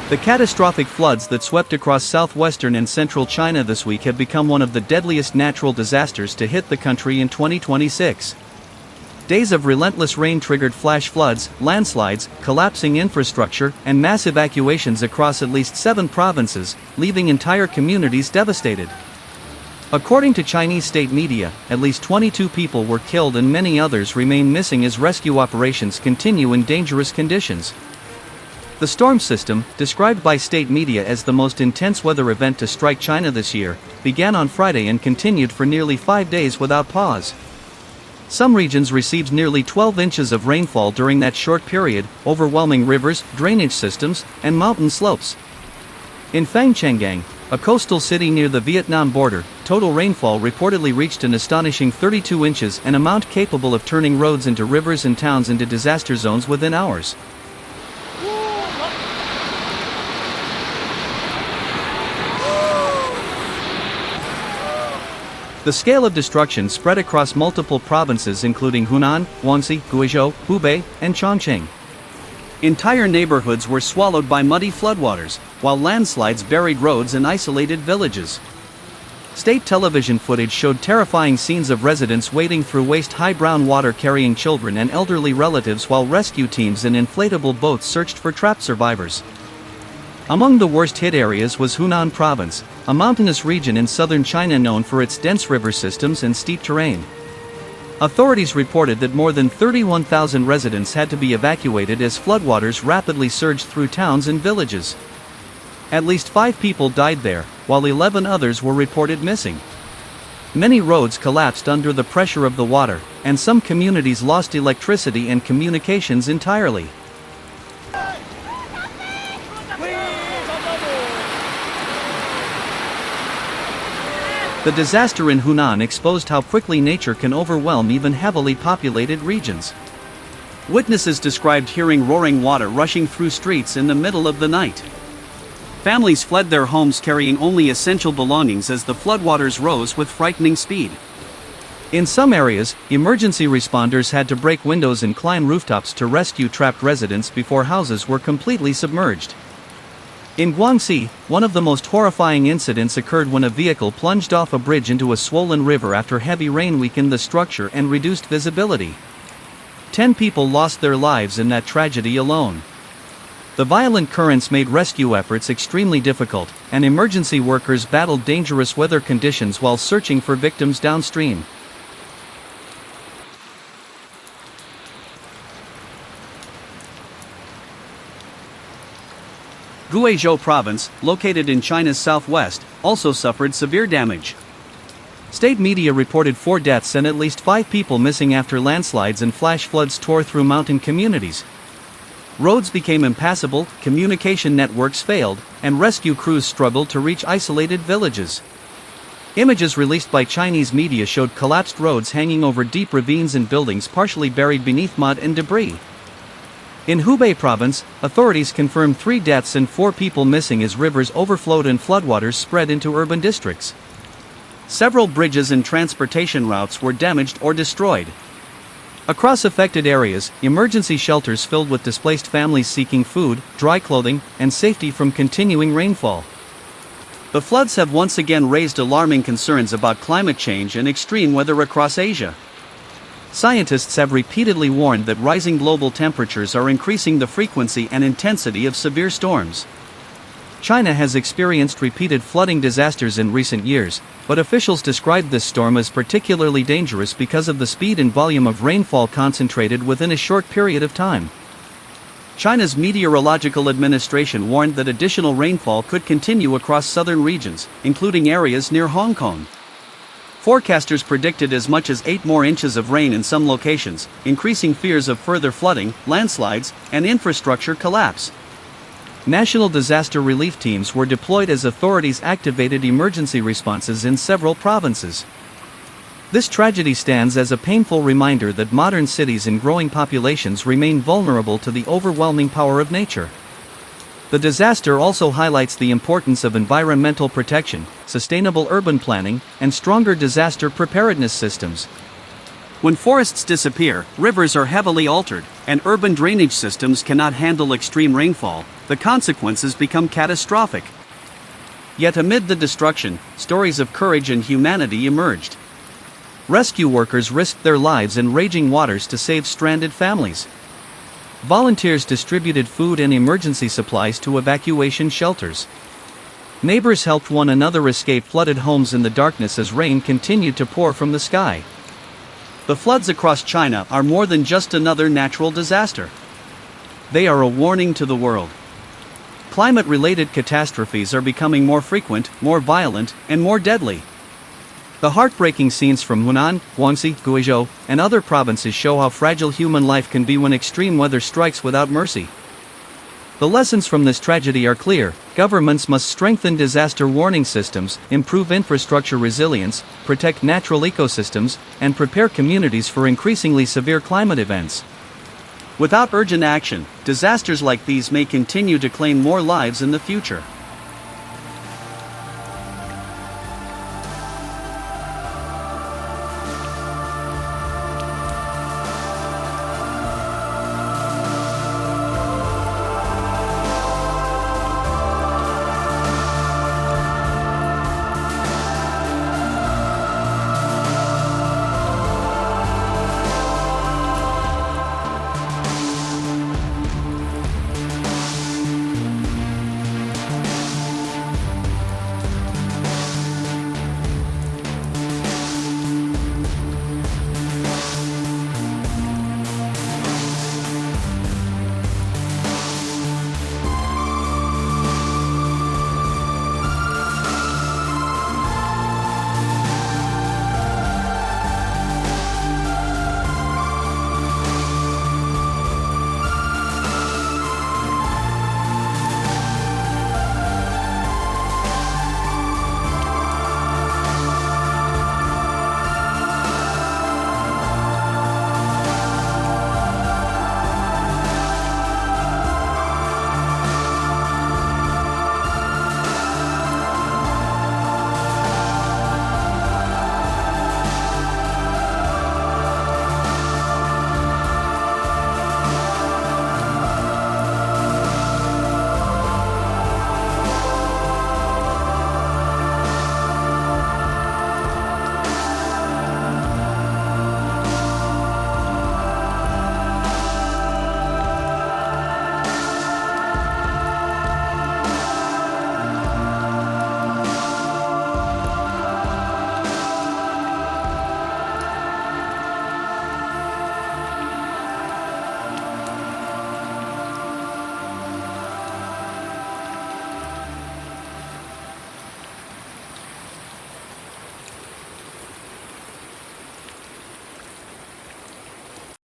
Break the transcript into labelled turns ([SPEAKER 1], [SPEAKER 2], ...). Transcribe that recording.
[SPEAKER 1] The catastrophic floods that swept across southwestern and central China this week have become one of the deadliest natural disasters to hit the country in 2026. Days of relentless rain triggered flash floods, landslides, collapsing infrastructure, and mass evacuations across at least 7 provinces, leaving entire communities devastated. According to Chinese state media, at least 22 people were killed and many others remain missing as rescue operations continue in dangerous conditions. The storm system, described by state media as the most intense weather event to strike China this year, began on Friday and continued for nearly 5 days without pause. Some regions received nearly 12 inches of rainfall during that short period, overwhelming rivers, drainage systems, and mountain slopes. In Fangchenggang, a coastal city near the Vietnam border, total rainfall reportedly reached an astonishing 32 inches, an amount capable of turning roads into rivers and towns into disaster zones within hours. The scale of destruction spread across multiple provinces including Hunan, Guangxi, Guizhou, Hubei, and Chongqing. Entire neighborhoods were swallowed by muddy floodwaters, while landslides buried roads and isolated villages. State television footage showed terrifying scenes of residents wading through waist-high brown water carrying children and elderly relatives while rescue teams in inflatable boats searched for trapped survivors. Among the worst-hit areas was Hunan Province, a mountainous region in southern China known for its dense river systems and steep terrain. Authorities reported that more than 31,000 residents had to be evacuated as floodwaters rapidly surged through towns and villages. At least 5 people died there, while 11 others were reported missing. Many roads collapsed under the pressure of the water, and some communities lost electricity and communications entirely. The disaster in Hunan exposed how quickly nature can overwhelm even heavily populated regions. Witnesses described hearing roaring water rushing through streets in the middle of the night. Families fled their homes carrying only essential belongings as the floodwaters rose with frightening speed. In some areas, emergency responders had to break windows and climb rooftops to rescue trapped residents before houses were completely submerged. In Guangxi, one of the most horrifying incidents occurred when a vehicle plunged off a bridge into a swollen river after heavy rain weakened the structure and reduced visibility. 10 people lost their lives in that tragedy alone. The violent currents made rescue efforts extremely difficult, and emergency workers battled dangerous weather conditions while searching for victims downstream. Guizhou Province, located in China's southwest, also suffered severe damage. State media reported 4 deaths and at least 5 people missing after landslides and flash floods tore through mountain communities. Roads became impassable, communication networks failed, and rescue crews struggled to reach isolated villages. Images released by Chinese media showed collapsed roads hanging over deep ravines and buildings partially buried beneath mud and debris. In Hubei Province, authorities confirmed 3 deaths and 4 people missing as rivers overflowed and floodwaters spread into urban districts. Several bridges and transportation routes were damaged or destroyed. Across affected areas, emergency shelters filled with displaced families seeking food, dry clothing, and safety from continuing rainfall. The floods have once again raised alarming concerns about climate change and extreme weather across Asia. Scientists have repeatedly warned that rising global temperatures are increasing the frequency and intensity of severe storms. China has experienced repeated flooding disasters in recent years, but officials described this storm as particularly dangerous because of the speed and volume of rainfall concentrated within a short period of time. China's Meteorological Administration warned that additional rainfall could continue across southern regions, including areas near Hong Kong. Forecasters predicted as much as 8 more inches of rain in some locations, increasing fears of further flooding, landslides, and infrastructure collapse. National disaster relief teams were deployed as authorities activated emergency responses in several provinces. This tragedy stands as a painful reminder that modern cities and growing populations remain vulnerable to the overwhelming power of nature. The disaster also highlights the importance of environmental protection, sustainable urban planning, and stronger disaster preparedness systems. When forests disappear, rivers are heavily altered, and urban drainage systems cannot handle extreme rainfall. The consequences become catastrophic. Yet amid the destruction, stories of courage and humanity emerged. Rescue workers risked their lives in raging waters to save stranded families. Volunteers distributed food and emergency supplies to evacuation shelters. Neighbors helped one another escape flooded homes in the darkness as rain continued to pour from the sky. The floods across China are more than just another natural disaster. They are a warning to the world. Climate-related catastrophes are becoming more frequent, more violent, and more deadly. The heartbreaking scenes from Hunan, Guangxi, Guizhou, and other provinces show how fragile human life can be when extreme weather strikes without mercy. The lessons from this tragedy are clear. Governments must strengthen disaster warning systems, improve infrastructure resilience, protect natural ecosystems, and prepare communities for increasingly severe climate events. Without urgent action, disasters like these may continue to claim more lives in the future.